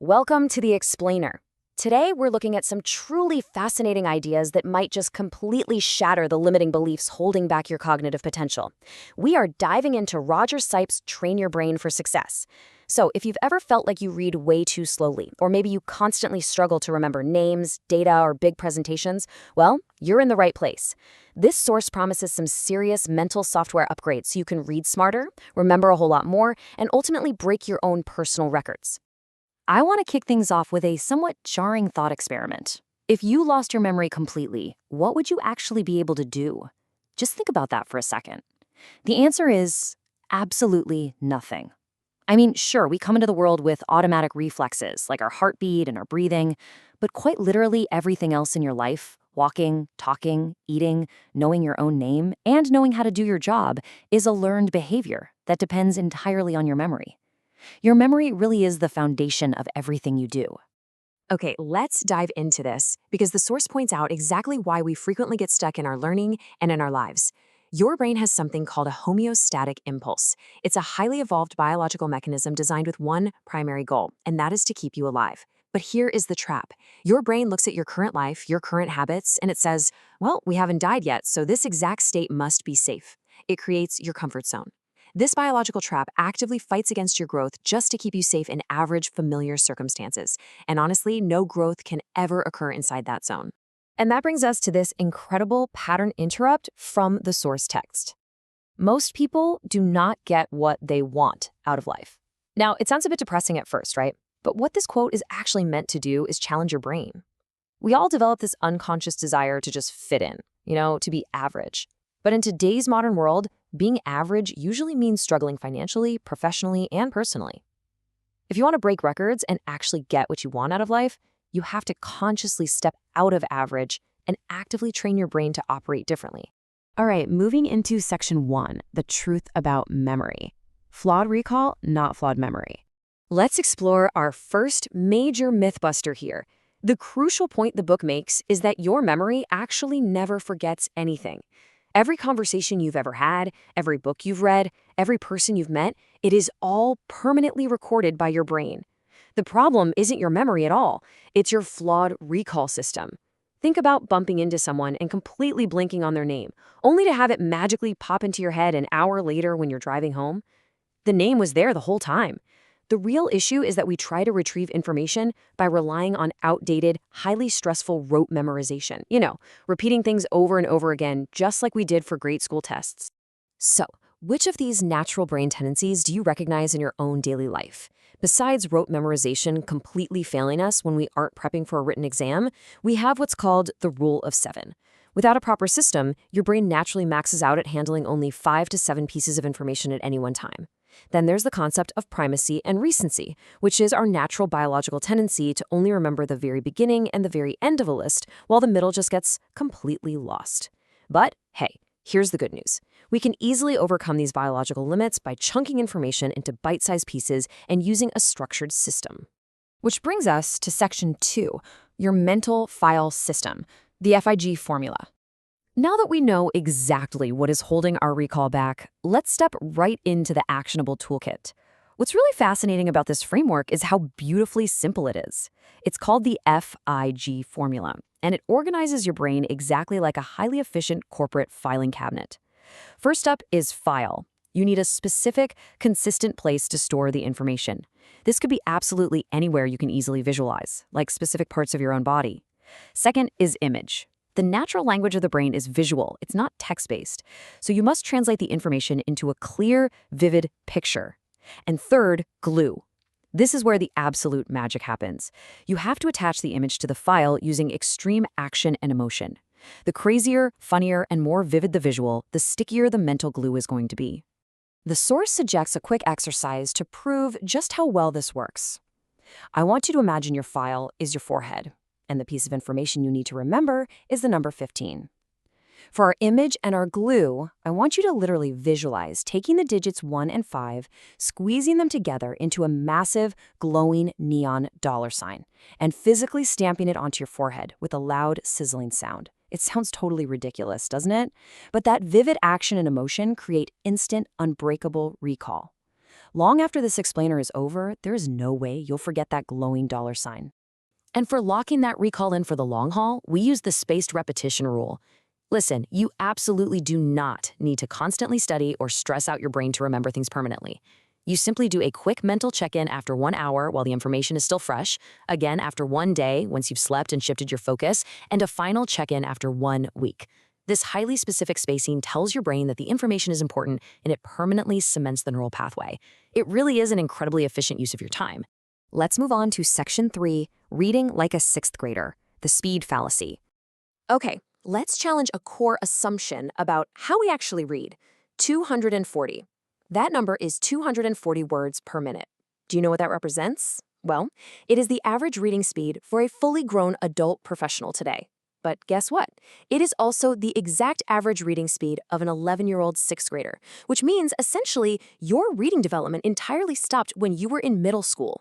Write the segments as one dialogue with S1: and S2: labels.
S1: Welcome to The Explainer. Today, we're looking at some truly fascinating ideas that might just completely shatter the limiting beliefs holding back your cognitive potential. We are diving into Roger Seip's Train Your Brain for Success. So, if you've ever felt like you read way too slowly, or maybe you constantly struggle to remember names, data, or big presentations, well, you're in the right place. This source promises some serious mental software upgrades so you can read smarter, remember a whole lot more, and ultimately break your own personal records. I want to kick things off with a somewhat jarring thought experiment. If you lost your memory completely, what would you actually be able to do? Just think about that for a second. The answer is absolutely nothing. I mean, sure, we come into the world with automatic reflexes, like our heartbeat and our breathing, but quite literally everything else in your life, walking, talking, eating, knowing your own name, and knowing how to do your job, is a learned behavior that depends entirely on your memory. Your memory really is the foundation of everything you do.
S2: Okay, let's dive into this because the source points out exactly why we frequently get stuck in our learning and in our lives. Your brain has something called a homeostatic impulse. It's a highly evolved biological mechanism designed with one primary goal, and that is to keep you alive. But here is the trap. Your brain looks at your current life, your current habits, and it says, well, we haven't died yet, so this exact state must be safe. It creates your comfort zone. This biological trap actively fights against your growth just to keep you safe in average, familiar circumstances. And honestly, no growth can ever occur inside that zone.
S1: And that brings us to this incredible pattern interrupt from the source text. Most people do not get what they want out of life. Now, it sounds a bit depressing at first, right? But what this quote is actually meant to do is challenge your brain. We all develop this unconscious desire to just fit in, to be average. But in today's modern world, being average usually means struggling financially, professionally, and personally. If you want to break records and actually get what you want out of life, you have to consciously step out of average and actively train your brain to operate differently. All right, moving into section 1, the truth about memory. Flawed recall, not flawed memory. Let's explore our first major mythbuster here. The crucial point the book makes is that your memory actually never forgets anything. Every conversation you've ever had, every book you've read, every person you've met, it is all permanently recorded by your brain. The problem isn't your memory at all. It's your flawed recall system. Think about bumping into someone and completely blinking on their name, only to have it magically pop into your head an hour later when you're driving home. The name was there the whole time. The real issue is that we try to retrieve information by relying on outdated, highly stressful rote memorization. Repeating things over and over again, just like we did for grade school tests. So, which of these natural brain tendencies do you recognize in your own daily life? Besides rote memorization completely failing us when we aren't prepping for a written exam, we have what's called the rule of 7. Without a proper system, your brain naturally maxes out at handling only 5 to 7 pieces of information at any one time. Then there's the concept of primacy and recency, which is our natural biological tendency to only remember the very beginning and the very end of a list, while the middle just gets completely lost. But hey, here's the good news. We can easily overcome these biological limits by chunking information into bite-sized pieces and using a structured system. Which brings us to section 2, your mental file system, the FIG formula. Now that we know exactly what is holding our recall back, let's step right into the actionable toolkit. What's really fascinating about this framework is how beautifully simple it is. It's called the FIG formula, and it organizes your brain exactly like a highly efficient corporate filing cabinet. First up is file. You need a specific, consistent place to store the information. This could be absolutely anywhere you can easily visualize, like specific parts of your own body. Second is image. The natural language of the brain is visual, it's not text-based, so you must translate the information into a clear, vivid picture. And third, glue. This is where the absolute magic happens. You have to attach the image to the file using extreme action and emotion. The crazier, funnier, and more vivid the visual, the stickier the mental glue is going to be. The source suggests a quick exercise to prove just how well this works. I want you to imagine your file is your forehead, and the piece of information you need to remember is the number 15. For our image and our glue, I want you to literally visualize taking the digits 1 and 5, squeezing them together into a massive, glowing neon $sign, and physically stamping it onto your forehead with a loud, sizzling sound. It sounds totally ridiculous, doesn't it? But that vivid action and emotion create instant, unbreakable recall. Long after this explainer is over, there is no way you'll forget that glowing dollar sign. And for locking that recall in for the long haul, we use the spaced repetition rule. Listen, you absolutely do not need to constantly study or stress out your brain to remember things permanently. You simply do a quick mental check-in after 1 hour while the information is still fresh, again after 1 day once you've slept and shifted your focus, and a final check-in after 1 week. This highly specific spacing tells your brain that the information is important and it permanently cements the neural pathway. It really is an incredibly efficient use of your time. Let's move on to Section 3, Reading Like a Sixth Grader, the Speed Fallacy.
S2: Okay, let's challenge a core assumption about how we actually read. 240. That number is 240 words per minute. Do you know what that represents? Well, it is the average reading speed for a fully grown adult professional today. But guess what? It is also the exact average reading speed of an 11-year-old sixth grader, which means essentially your reading development entirely stopped when you were in middle school.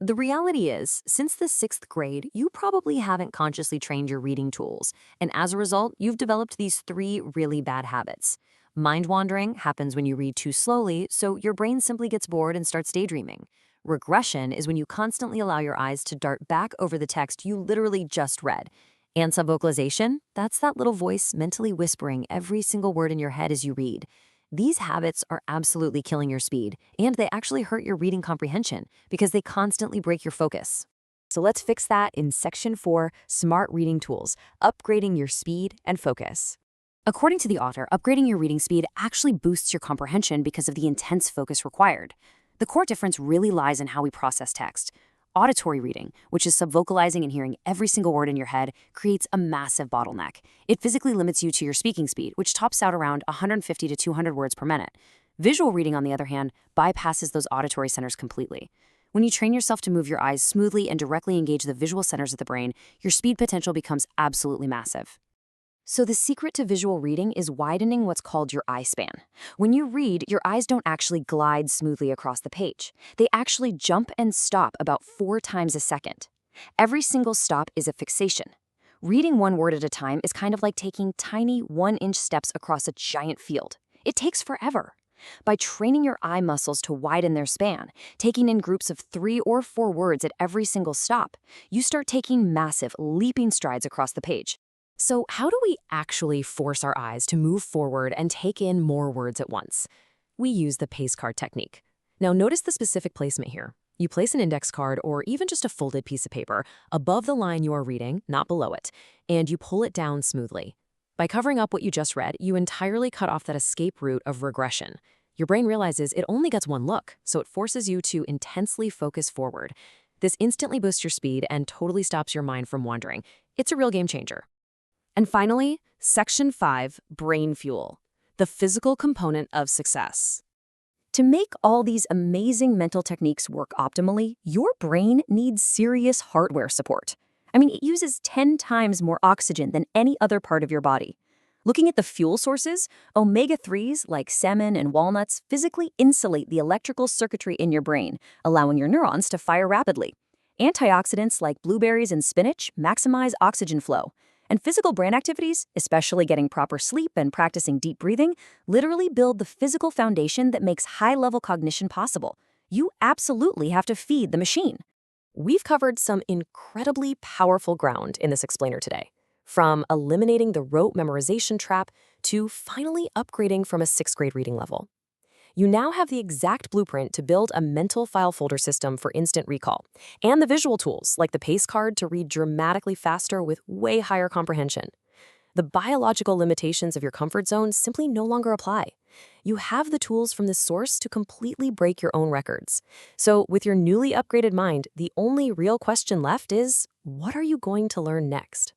S1: The reality is, since the 6th grade, you probably haven't consciously trained your reading tools, and as a result, you've developed these 3 really bad habits. Mind wandering happens when you read too slowly, so your brain simply gets bored and starts daydreaming. Regression is when you constantly allow your eyes to dart back over the text you literally just read. And subvocalization, that's that little voice mentally whispering every single word in your head as you read. These habits are absolutely killing your speed, and they actually hurt your reading comprehension because they constantly break your focus. So let's fix that in Section 4, Smart Reading Tools, Upgrading Your Speed and Focus. According to the author, upgrading your reading speed actually boosts your comprehension because of the intense focus required. The core difference really lies in how we process text. Auditory reading, which is subvocalizing and hearing every single word in your head, creates a massive bottleneck. It physically limits you to your speaking speed, which tops out around 150 to 200 words per minute. Visual reading, on the other hand, bypasses those auditory centers completely. When you train yourself to move your eyes smoothly and directly engage the visual centers of the brain, your speed potential becomes absolutely massive. So the secret to visual reading is widening what's called your eye span. When you read, your eyes don't actually glide smoothly across the page. They actually jump and stop about 4 times a second. Every single stop is a fixation. Reading 1 word at a time is kind of like taking tiny 1-inch steps across a giant field. It takes forever. By training your eye muscles to widen their span, taking in groups of 3 or 4 words at every single stop, you start taking massive, leaping strides across the page. So how do we actually force our eyes to move forward and take in more words at once? We use the pace card technique. Now notice the specific placement here. You place an index card or even just a folded piece of paper above the line you are reading, not below it, and you pull it down smoothly. By covering up what you just read, you entirely cut off that escape route of regression. Your brain realizes it only gets 1 look, so it forces you to intensely focus forward. This instantly boosts your speed and totally stops your mind from wandering. It's a real game changer. And finally, Section 5, Brain Fuel, the physical component of success. To make all these amazing mental techniques work optimally, your brain needs serious hardware support. It uses 10 times more oxygen than any other part of your body. Looking at the fuel sources, omega-3s like salmon and walnuts physically insulate the electrical circuitry in your brain, allowing your neurons to fire rapidly. Antioxidants like blueberries and spinach maximize oxygen flow. And physical brain activities, especially getting proper sleep and practicing deep breathing, literally build the physical foundation that makes high-level cognition possible. You absolutely have to feed the machine. We've covered some incredibly powerful ground in this explainer today, from eliminating the rote memorization trap to finally upgrading from a 6th grade reading level. You now have the exact blueprint to build a mental file folder system for instant recall, and the visual tools like the pace card to read dramatically faster with way higher comprehension. The biological limitations of your comfort zone simply no longer apply. You have the tools from this source to completely break your own records. So with your newly upgraded mind, the only real question left is, what are you going to learn next?